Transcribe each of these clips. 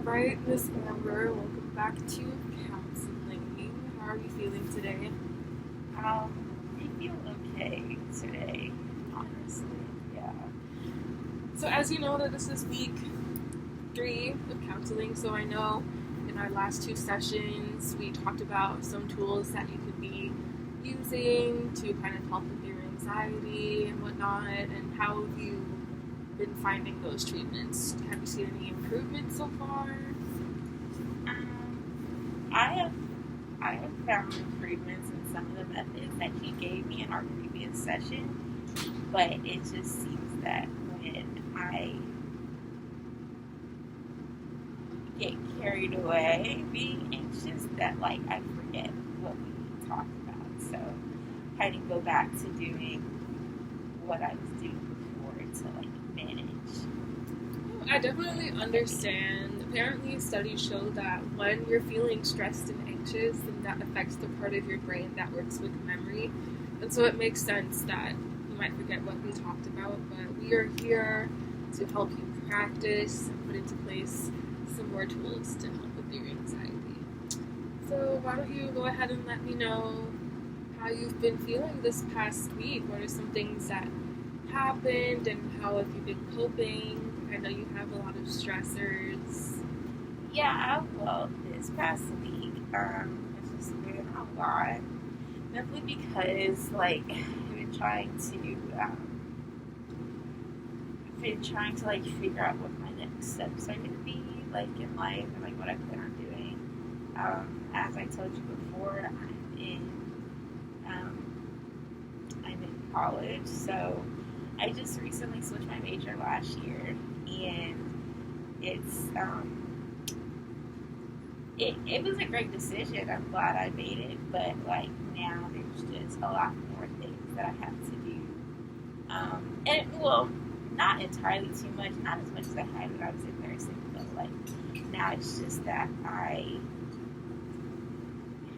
right, Miss Amber, welcome back to counseling. How are you feeling today? I feel okay today, honestly. Yeah. So, as you know, that this is week 3 of counseling, so I know in our last 2 sessions we talked about some tools that you could be using to kind of help with your anxiety and whatnot, and how have you been finding those treatments? Have you seen any improvement so far? I have I have found improvements in some of the methods that you gave me in our previous session, but it just seems that when I get carried away being anxious, that I forget what we talked about. So I had to go back to doing what I was doing before to manage. I definitely understand. Apparently, studies show that when you're feeling stressed and anxious, then that affects the part of your brain that works with memory. And so it makes sense that you might forget what we talked about, but we are here to help you practice and put into place some more tools to help with your anxiety. So, why don't you go ahead and let me know how you've been feeling this past week? What are some things that happened and how have you been coping? I know you have a lot of stressors. Yeah, well, this past week, it's just been a lot. Simply because, I've been trying to, figure out what my next steps are going to be, in life and, what I plan on doing. As I told you before, I'm in college, so I just recently switched my major last year, and it was a great decision. I'm glad I made it, but now there's just a lot more things that I have to do. And well, not entirely too much, not as much as I had when I was in nursing, but now it's just that I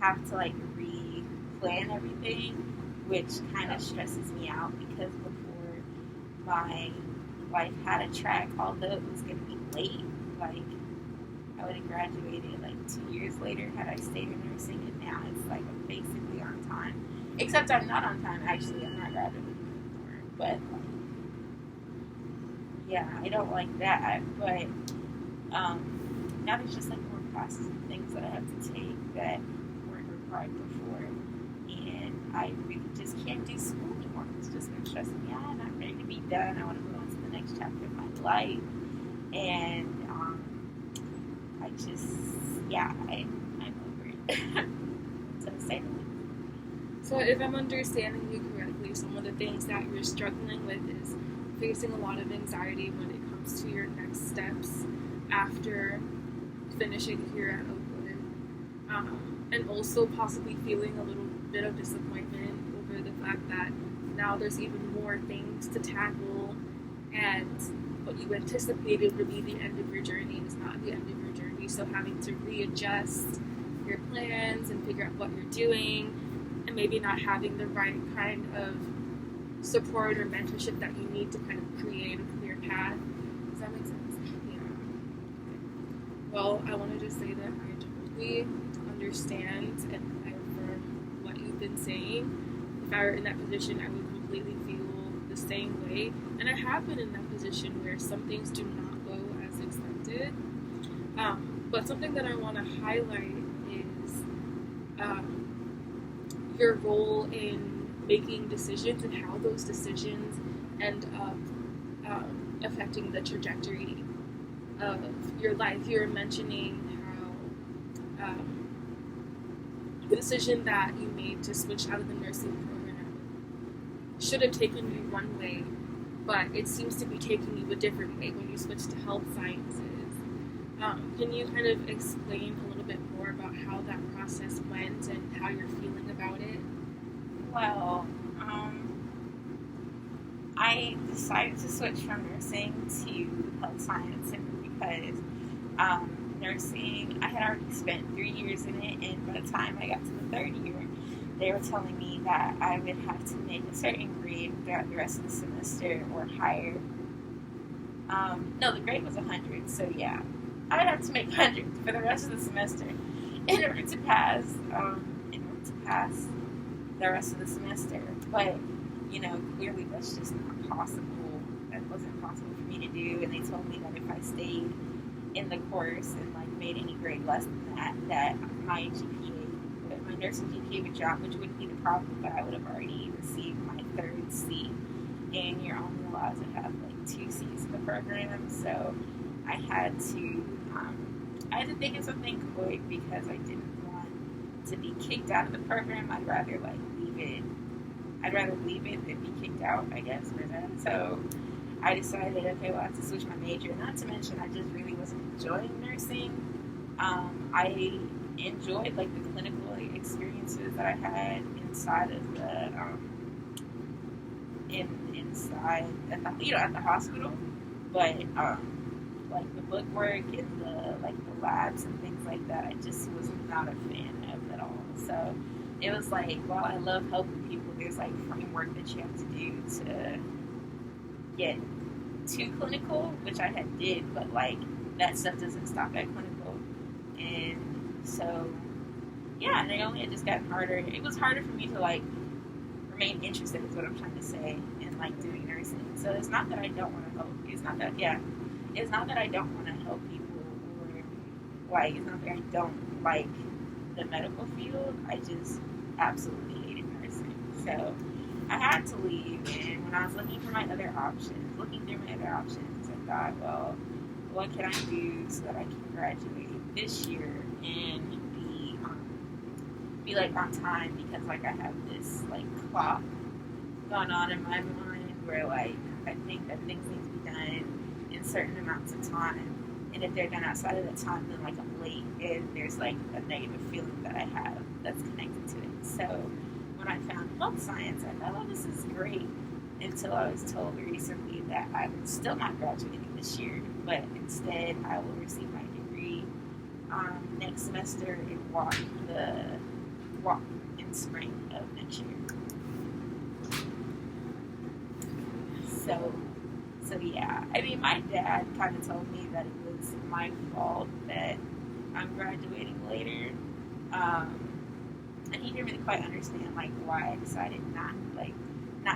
have to re-plan everything, which kind of stresses me out because before my life had a track, although it was going to be late, I would have graduated 2 years later had I stayed in nursing, and now it's I'm basically on time. Except I'm not on time. Actually, I'm not graduating anymore. But yeah, I don't like that. But now there's just more classes and things that I have to take that weren't required before, and I really just can't do school anymore. It's just been stressing me out, and I'm ready to be done. I want to go on to the next chapter of my life, and I just, yeah, I'm over it. To say the least. So, if I'm understanding you correctly, some of the things that you're struggling with is facing a lot of anxiety when it comes to your next steps after finishing here at Oakwood, and also possibly feeling a little bit of disappointment over the fact that now there's even more things to tackle, and what you anticipated would be the end of your journey is not the end of your journey. So having to readjust your plans and figure out what you're doing, and maybe not having the right kind of support or mentorship that you need to kind of create a clear path. Does that make sense? Yeah. Well, I want to just say that I totally understand and I affirm what you've been saying. If I were in that position, I would completely feel the same way. And I have been in that position where some things do not go as expected. But something that I want to highlight is your role in making decisions and how those decisions end up affecting the trajectory of your life. You were mentioning how the decision that you made to switch out of the nursing program should have taken you one way, but it seems to be taking you a different way when you switch to health sciences. Can you kind of explain a little bit more about how that process went and how you're feeling about it? Well, I decided to switch from nursing to health science simply because nursing, I had already spent 3 years in it, and by the time I got to the third year, they were telling me that I would have to make a certain grade throughout the rest of the semester or higher. No, the grade was 100, so yeah. I would have to make hundreds for the rest of the semester in order to pass. The rest of the semester, but clearly that's just not possible. That wasn't possible for me to do, and they told me that if I stayed in the course and like made any grade less than that my GPA, my nursing GPA would drop, which wouldn't be the problem, but I would have already received my third C, and you're only allowed to have like 2 C's in the program, so I had to think of something quick because I didn't want to be kicked out of the program. I'd rather leave it. I'd rather leave it than be kicked out, I guess, for that. So I decided, okay, well, I have to switch my major. Not to mention, I just really wasn't enjoying nursing. I enjoyed the clinical experiences that I had inside of at the hospital, but the book work and the labs and things like that, I just was not a fan of at all. So it was while I love helping people, there's framework that you have to do to get to clinical, which I did, but that stuff doesn't stop at clinical. And so and it only had just gotten harder. It was harder for me to remain interested, is what I'm trying to say, in doing nursing. So it's not that I don't want to help. It's not that I don't want to help people, or it's not that I don't like the medical field. I just absolutely hated nursing. So I had to leave, and when I was looking through my other options, I thought, well, what can I do so that I can graduate this year and be on time, because I have this clock going on in my mind where I think that things need to be done in certain amounts of time, and if they're done outside of that time, then I'm late, and there's a negative feeling that I have that's connected to it. So when I found health science, I thought, oh, this is great, until I was told recently that I'm still not graduating this year, but instead I will receive my degree next semester and walk in spring of next year. So yeah, I mean, my dad kind of told me that it was my fault that I'm graduating later, and he didn't really quite understand why I decided not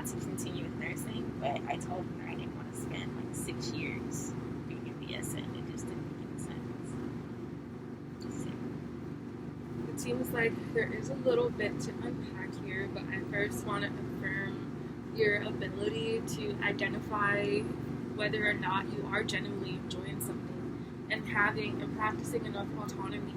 to continue with nursing. But I told him that I didn't want to spend 6 years being a BSN. It just didn't make any sense. It seems like there is a little bit to unpack here, but I first want to affirm your ability to identify whether or not you are genuinely enjoying something, and practicing enough autonomy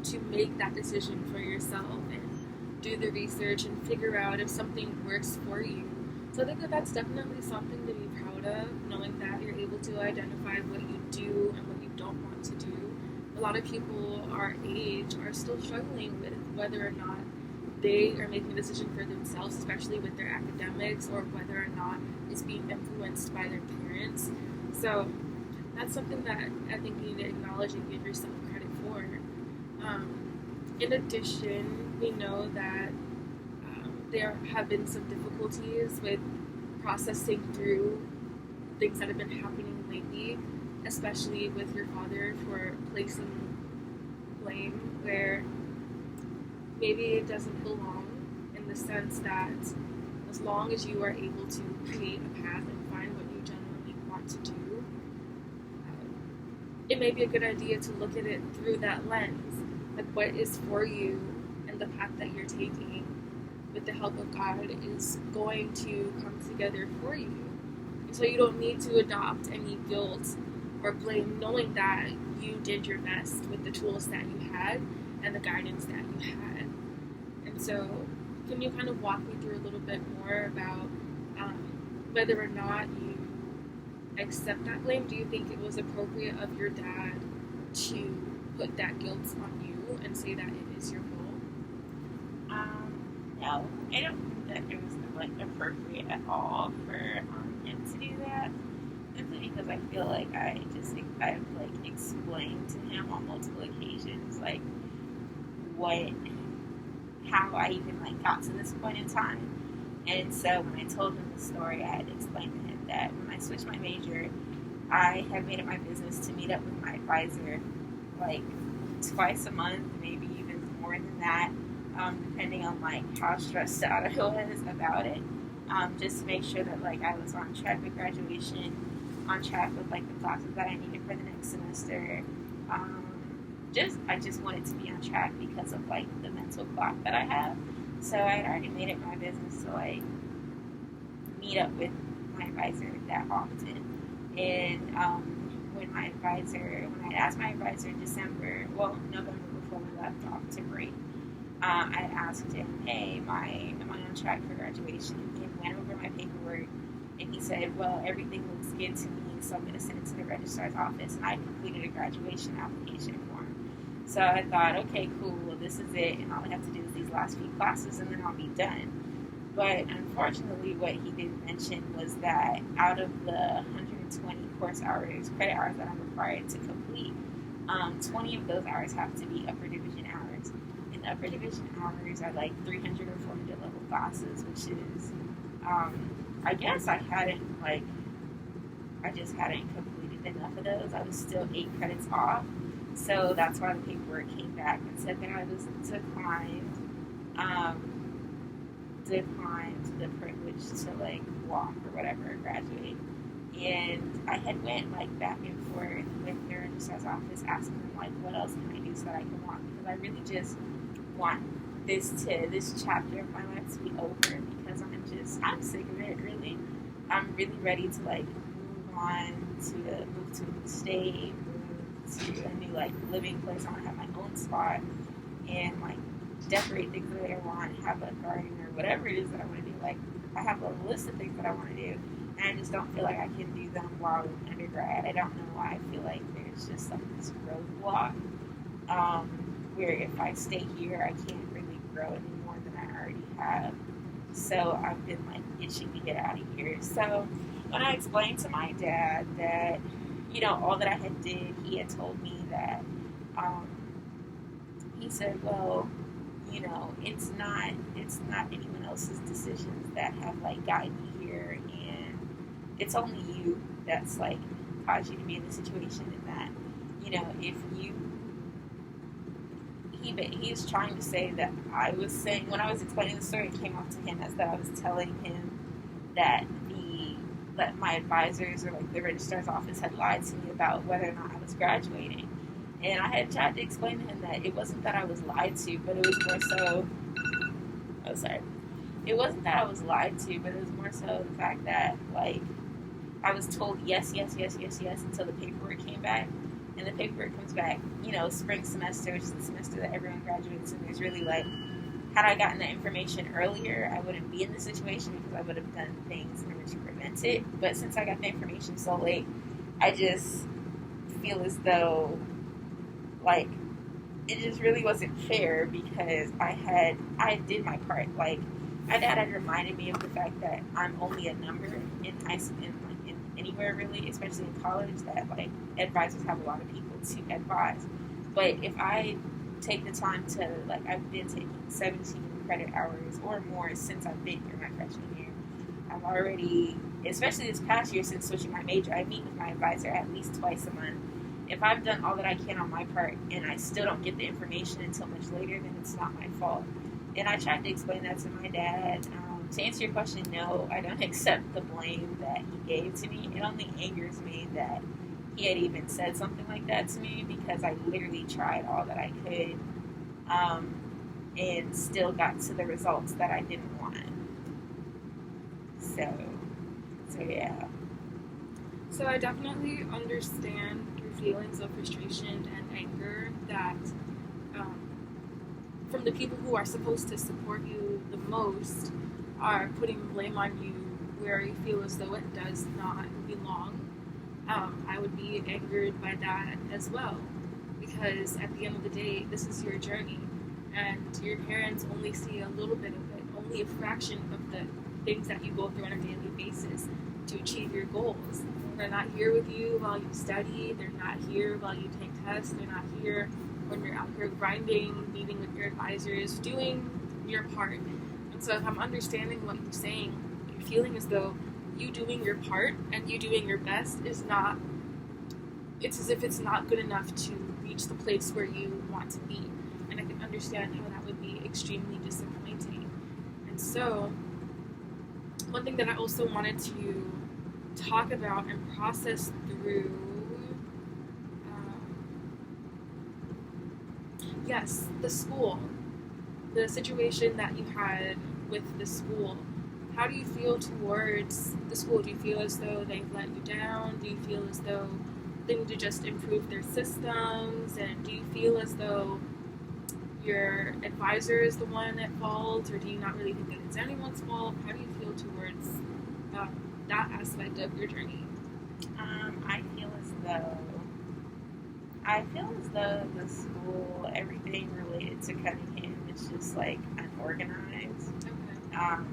to make that decision for yourself and do the research and figure out if something works for you. So I think that that's definitely something to be proud of, knowing that you're able to identify what you do and what you don't want to do. A lot of people our age are still struggling with whether or not they are making a decision for themselves, especially with their academics, or whether or not it's being influenced by their parents. So that's something that I think you need to acknowledge and give yourself credit for. In addition, we know that there have been some difficulties with processing through things that have been happening lately, especially with your father for placing blame where maybe it doesn't belong, in the sense that as long as you are able to create a path and find what you genuinely want to do, it may be a good idea to look at it through that lens. What is for you and the path that you're taking, with the help of God, is going to come together for you. So you don't need to adopt any guilt or blame, knowing that you did your best with the tools that you had and the guidance that you had. And so, can you kind of walk me through a little bit more about whether or not you accept that blame? Do you think it was appropriate of your dad to put that guilt on you and say that it is your fault? No, I don't think that it was appropriate at all for him to do that. Simply because I feel like I've explained to him on multiple occasions how I even got to this point in time. And so when I told him the story, I had to explain to him that when I switched my major, I have made it my business to meet up with my advisor like twice a month, maybe even more than that, depending on like how stressed out I was about it. Just to make sure that like I was on track with graduation, on track with like the classes that I needed for the next semester. I just wanted to be on track because of like the mental clock that I have. So I had already made it my business to like meet up with my advisor that often. And when I asked my advisor in November before we left off to break, I asked him, hey, am I on track for graduation? He went over my paperwork and he said, well, everything looks good to me, so I'm going to send it to the registrar's office. And I completed a graduation application form. So I thought, okay, cool, well, this is it, and all I have to do is these last few classes, and then I'll be done. But unfortunately, what he didn't mention was that out of the 120 credit hours that I'm required to complete, 20 of those hours have to be upper division hours. And upper division hours are like 300 or 400 level classes, which is, I guess I just hadn't completed enough of those. I was still 8 credits off. So that's why the paperwork came back and said that I was declined the privilege to like walk or whatever, graduate. And I had went like back and forth with the registrar's office asking them like what else can I do so that I can walk, because I really just want this chapter of my life to be over, because I'm sick of it really. I'm really ready to like move to a new state, move to a new like living place. I want to have my own spot and like decorate things the way I want, have a garden or whatever it is that I want to do. Like I have a list of things that I want to do, and I just don't feel like I can do them while in undergrad. I don't know why. I feel like there's just like this roadblock where if I stay here, I can't really grow any more than I already have. So I've been like itching to get out of here. So when I explained to my dad that, all that I had did, he had told me that, he said, well, it's not anyone else's decisions that have like gotten you here, and it's only you that's like caused you to be in this situation, and that, if you, he's trying to say that I was saying, when I was explaining the story, it came off to him as that I was telling him that my advisors or like the registrar's office had lied to me about whether or not I was graduating. And I had tried to explain to him that it wasn't that I was lied to, but it was more so, it wasn't that I was lied to, but it was more so the fact that, like, I was told yes until the paperwork came back. And the paperwork comes back, spring semester, which is the semester that everyone graduates, and there's really, like, had I gotten that information earlier, I wouldn't be in this situation because I would have done things in order to prevent it. But since I got the information so late, I just feel as though, like, it just really wasn't fair, because I did my part. Like, my dad had reminded me of the fact that I'm only a number in high school, in anywhere really, especially in college, that like advisors have a lot of people to advise. But if I take the time to, like, I've been taking 17 credit hours or more since I've been here my freshman year. I've already, especially this past year since switching my major, I meet with my advisor at least twice a month. If I've done all that I can on my part and I still don't get the information until much later, then it's not my fault. And I tried to explain that to my dad. To answer your question, no, I don't accept the blame that he gave to me. It only angers me that he had even said something like that to me, because I literally tried all that I could and still got to the results that I didn't want. So yeah. So I definitely understand your feelings of frustration and anger that from the people who are supposed to support you the most are putting blame on you where you feel as though it does not belong. I would be angered by that as well, because at the end of the day, this is your journey, and your parents only see a little bit of it, only a fraction of the things that you go through on a daily basis to achieve your goals. They're not here with you while you study, they're not here while you take tests, they're not here when you're out here grinding, meeting with your advisors, doing your part. And so if I'm understanding what you're saying, you're feeling as though you doing your part and you doing your best is not it's as if it's not good enough to reach the place where you want to be. And I can understand how that would be extremely disappointing. And so, one thing that I also wanted to talk about and process through, yes, the school, the situation that you had with the school. How do you feel towards the school? Do you feel as though they've let you down? Do you feel as though they need to just improve their systems? And do you feel as though your advisor is the one at fault, or do you not really think that it's anyone's fault? How do you feel towards that aspect of your journey? I feel as though the school, everything related to Cunningham, is just like unorganized. Okay.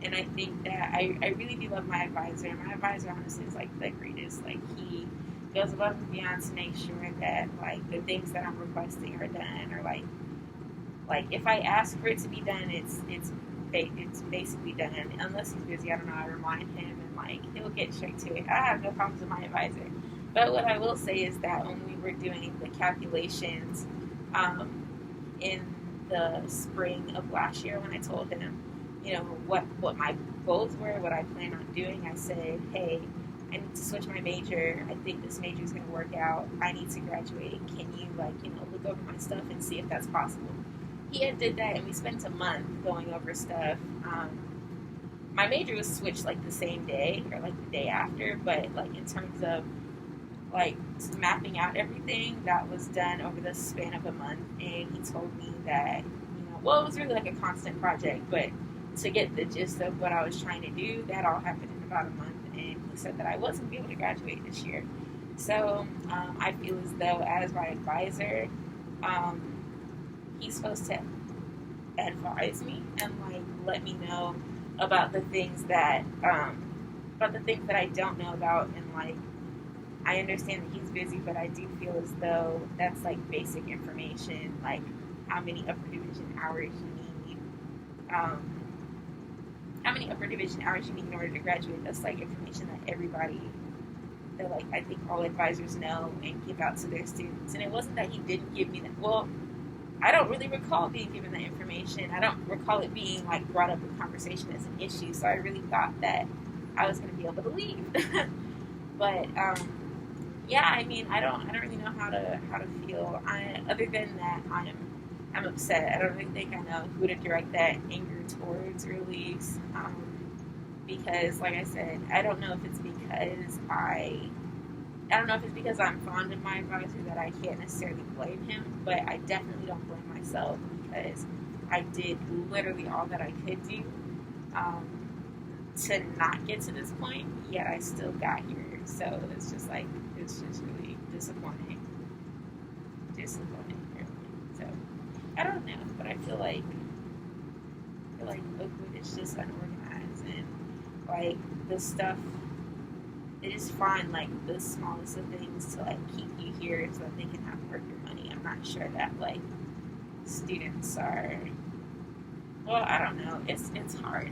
And I think that I really do love my advisor. My advisor honestly is like the greatest. Like he goes above and beyond to make sure that like the things that I'm requesting are done, or like if I ask for it to be done, it's basically done. Unless he's busy, I don't know. I remind him, and like he'll get straight to it. I have no problems with my advisor. But what I will say is that when we were doing the calculations in the spring of last year, when I told him, you know, what my goals were, what I plan on doing, I said, hey, I need to switch my major. I think this major is going to work out. I need to graduate. Can you, like, you know, look over my stuff and see if that's possible? He had did that, and we spent a month going over stuff. My major was switched, like, the same day or, like, the day after, but, like, in terms of like mapping out everything, that was done over the span of a month. And he told me that, you know, well, it was really like a constant project, but to get the gist of what I was trying to do, that all happened in about a month. And he said that I wasn't be able to graduate this year. So I feel as though as my advisor, he's supposed to advise me and like let me know about the things that I don't know about. And like I understand that he's busy, but I do feel as though that's like basic information, like how many upper division hours you need, how many upper division hours you need in order to graduate. That's like information that everybody, that like I think all advisors know and give out to their students. And it wasn't that he didn't give me that. Well, I don't really recall being given that information. I don't recall it being like brought up in conversation as an issue. So I really thought that I was going to be able to leave. But yeah, I mean, I don't really know how to feel. Other than that, I'm upset. I don't really think I know who to direct that anger towards, really, because, like I said, I don't know if it's because I'm fond of my advisor that I can't necessarily blame him, but I definitely don't blame myself because I did literally all that I could do to not get to this point, yet I still got here. So it's just like, it's just really disappointing. Really. So I don't know, but I feel like Oakwood is just unorganized, and like the stuff, it is fine, like the smallest of things to like keep you here so that they can have work your money. I'm not sure that like students are, well, I don't know. It's hard.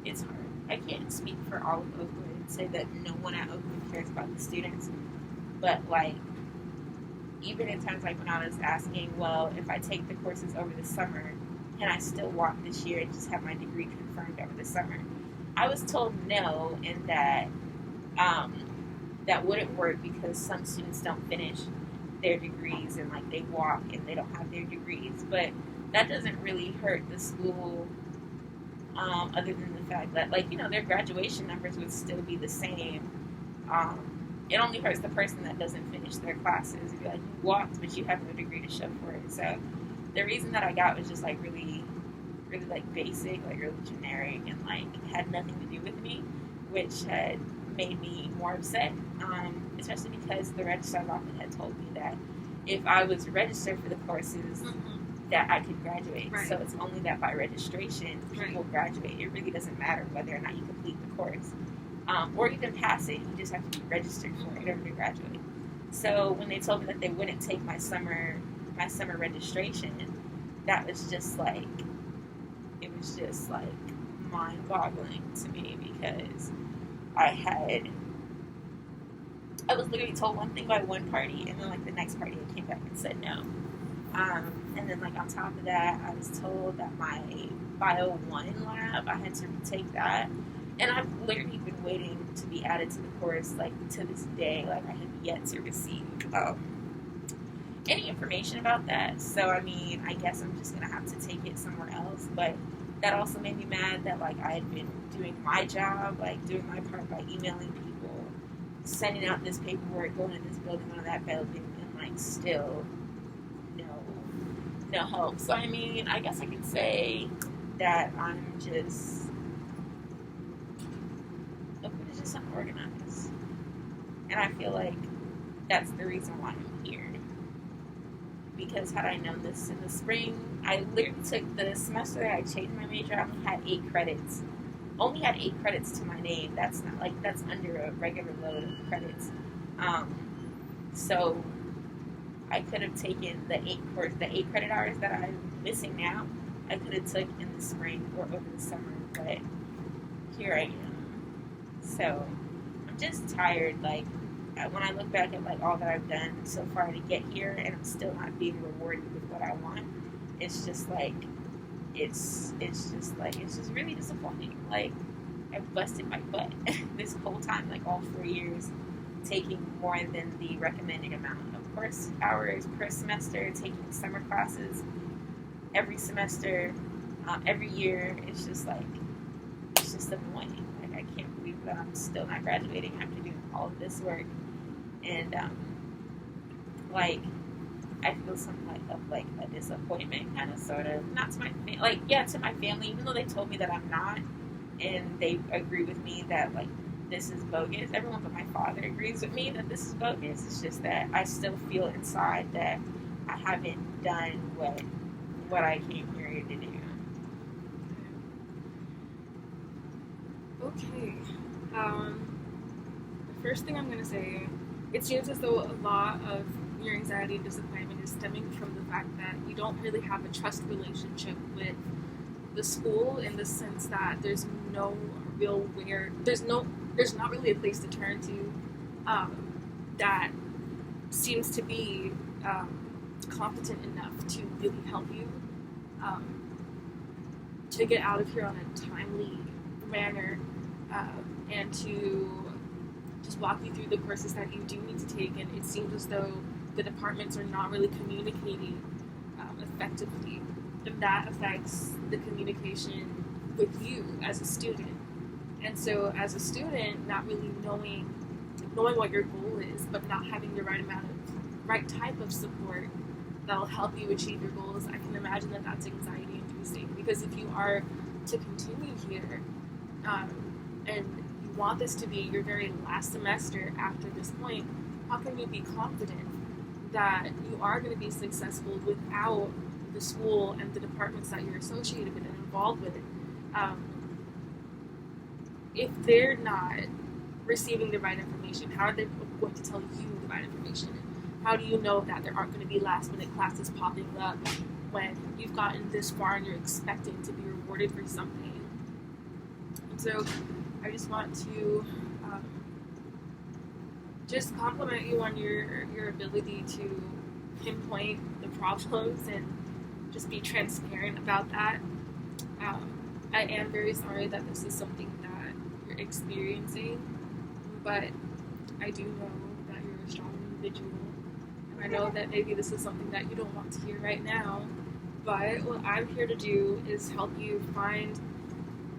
It's hard. I can't speak for all of Oakwood and say that no one at Oakwood cares about the students, but like even in times like when I was asking, well, if I take the courses over the summer, can I still walk this year and just have my degree confirmed over the summer? I was told no, and that that wouldn't work because some students don't finish their degrees and like they walk and they don't have their degrees. But that doesn't really hurt the school, other than the fact that like, you know, their graduation numbers would still be the same. It only hurts the person that doesn't finish their classes. It'd be like, you walked, but you have no degree to show for it. So the reason that I got was just like really, really like basic, like really generic, and like had nothing to do with me, which had made me more upset. Especially because the registrar's office had told me that if I was registered for the courses, that I could graduate. Right. So it's only that by registration people graduate. It really doesn't matter whether or not you complete the course. Or even pass it, you just have to be registered for it in order to graduate. So when they told me that they wouldn't take my summer registration, that was just like, it was just like mind-boggling to me because I I was literally told one thing by one party, and then like the next party I came back and said no. And then like on top of that, I was told that my Bio 1 lab, I had to retake that. And I've literally been waiting to be added to the course, like, to this day. Like, I have yet to receive any information about that. So, I mean, I guess I'm just going to have to take it somewhere else. But that also made me mad that, like, I had been doing my job, like, doing my part by emailing people, sending out this paperwork, going to this building, going to that building, and, like, still no help. So, I mean, I guess I could say that I'm just unorganized. And I feel like that's the reason why I'm here. Because had I known this in the spring, I literally took the semester that I changed my major, I only had 8 credits. Only had 8 credits to my name. That's not like, that's under a regular load of credits. So I could have taken the 8 credit hours that I'm missing now. I could have took in the spring or over the summer, but here I am. So I'm just tired. Like, when I look back at like all that I've done so far to get here, and I'm still not being rewarded with what I want, it's just like it's just really disappointing. Like, I've busted my butt this whole time, like all 4 years, taking more than the recommended amount of course hours per semester, taking summer classes every semester, every year. It's just annoying. Like, I can't believe that I'm still not graduating after doing all of this work. And like, I feel some of a disappointment, kind of, sort of, not to my to my family, even though they told me that I'm not, and they agree with me that like this is bogus. Everyone but my father agrees with me that this is bogus. It's just that I still feel inside that I haven't done what I came here to do. Okay. The first thing I'm going to say, it seems as though a lot of your anxiety and disappointment is stemming from the fact that you don't really have a trust relationship with the school, in the sense that there's not really a place to turn to that seems to be competent enough to really help you to get out of here on a timely manner, and to just walk you through the courses that you do need to take. And it seems as though the departments are not really communicating effectively, and that affects the communication with you as a student. And so as a student, not really knowing what your goal is, but not having the right type of support that'll help you achieve your goals, I can imagine that that's anxiety inducing. Because if you are to continue here, and you want this to be your very last semester after this point, how can you be confident that you are going to be successful without the school and the departments that you're associated with and involved with? If they're not receiving the right information, how are they going to tell you the right information? How do you know that there aren't going to be last-minute classes popping up when you've gotten this far and you're expecting to be rewarded for something? And so I just want to just compliment you on your ability to pinpoint the problems and just be transparent about that. I am very sorry that this is something that you're experiencing, but I do know that you're a strong individual, and I know that maybe this is something that you don't want to hear right now, but what I'm here to do is help you find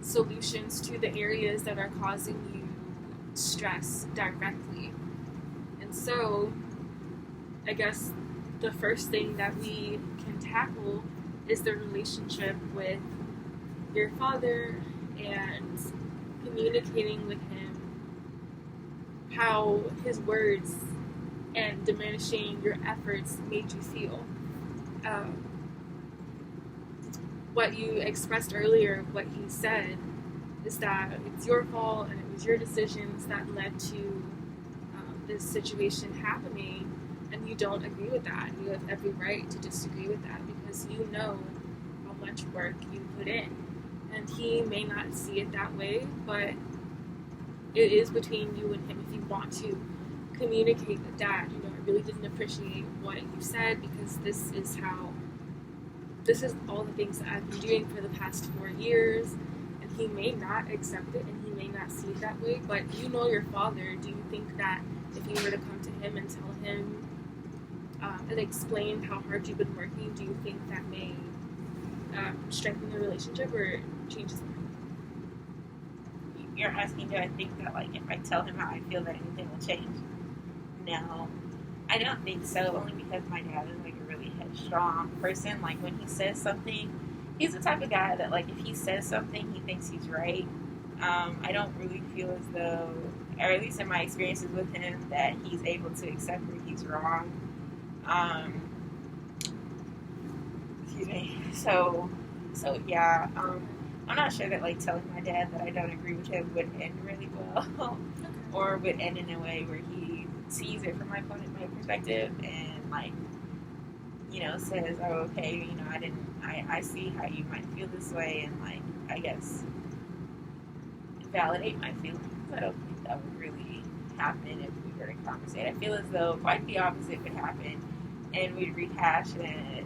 solutions to the areas that are causing you stress directly. And so I guess the first thing that we can tackle is the relationship with your father, and communicating with him how his words and diminishing your efforts made you feel. What you expressed earlier, what he said, is that it's your fault and it was your decisions that led to this situation happening, and you don't agree with that. You have every right to disagree with that, because you know how much work you put in. And he may not see it that way, but it is between you and him. If you want to communicate that, Dad, I really didn't appreciate what you said, because this is all the things that I've been doing for the past 4 years, and he may not accept it and he may not see it that way, but your father. Do you think that if you were to come to him and tell him and explain how hard you've been working, do you think that may strengthen the relationship or change his mind? You're asking, do I think that, like, if I tell him how I feel, that anything will change? No, I don't think so. Only because my dad is like a really headstrong person. Like, when he says something, he's the type of guy that, like, if he says something, he thinks he's right. I don't really feel as though, or at least in my experiences with him, that he's able to accept where he's wrong. Excuse me. So yeah. I'm not sure that, like, telling my dad that I don't agree with him would end really well, or would end in a way where he sees it from my perspective and, like, says, oh, okay, I see how you might feel this way, and, like, I guess validate my feelings. I don't think that would really happen if we were to conversate. I feel as though quite the opposite would happen, and we'd rehash a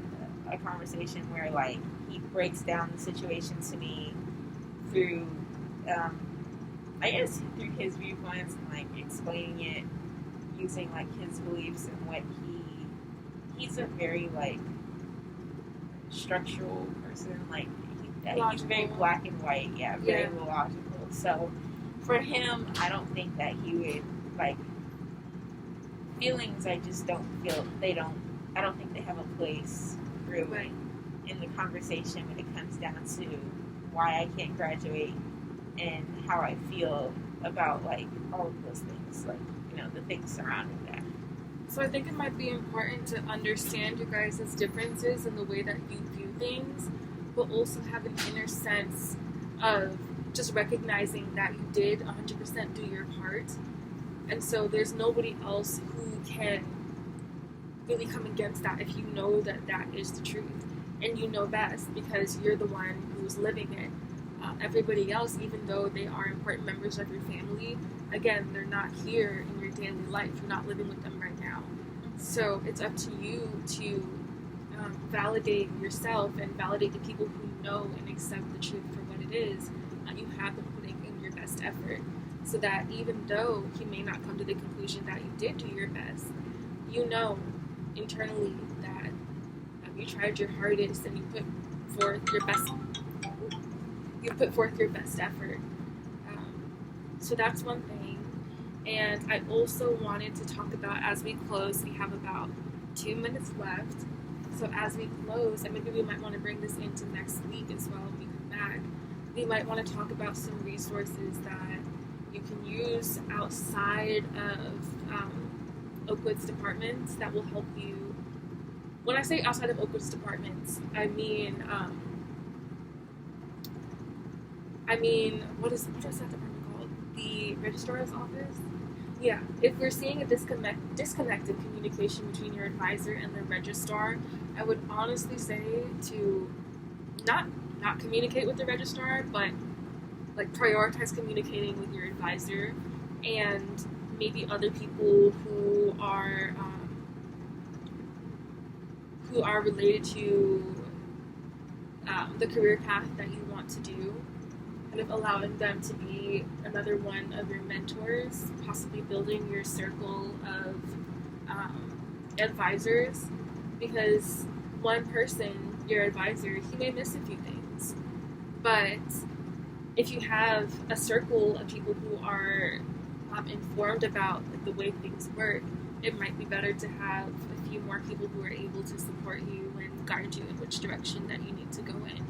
conversation where, like, he breaks down the situation to me through, I guess, through his viewpoints, and, like, explaining it using, like, his beliefs and what he's a very, like, structural person. Like, he's very black and white. Yeah, very logical. So for him, I don't think that he would, like, feelings. I just don't feel I don't think they have a place really in the conversation when it comes down to why I can't graduate and how I feel about, like, all of those things, like, the things surrounding that. So I think it might be important to understand you guys' differences in the way that you view things, but also have an inner sense of just recognizing that you did 100% do your part, and so there's nobody else who can really come against that if you know that that is the truth, and you know best because you're the one who's living it. Everybody else, even though they are important members of your family, again, they're not here in your daily life. You're not living with them right now. So it's up to you to validate yourself and validate the people who know and accept the truth for what it is. You have been putting in your best effort, so that even though he may not come to the conclusion that you did do your best, internally that you tried your hardest and you put forth your best. You put forth your best effort. So that's one thing. And I also wanted to talk about, as we close, we have about 2 minutes left. So as we close, and maybe we might want to bring this into next week as well when we come back, we might want to talk about some resources that you can use outside of Oakwood's departments that will help you. When I say outside of Oakwood's departments, I mean, what is that department called? The registrar's office? Yeah. If we're seeing a disconnected communication between your advisor and the registrar, I would honestly say to not communicate with the registrar, but, like, prioritize communicating with your advisor and maybe other people who are related to the career path that you want to do. Kind of allowing them to be another one of your mentors, possibly building your circle of advisors, because one person, your advisor, he may miss a few things, but if you have a circle of people who are informed about, like, the way things work, it might be better to have a few more people who are able to support you and guide you in which direction that you need to go in.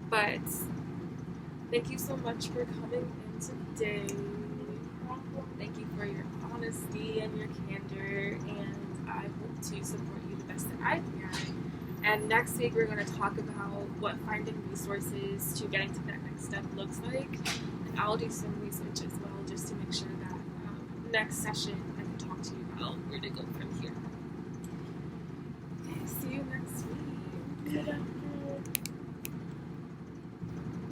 But thank you so much for coming in today. Thank you for your honesty and your candor, and I hope to support you the best that I can. And next week we're going to talk about what finding resources to getting to that next step looks like, and I'll do some research as well just to make sure that next session I can talk to you about where to go from here. Okay, see you next week.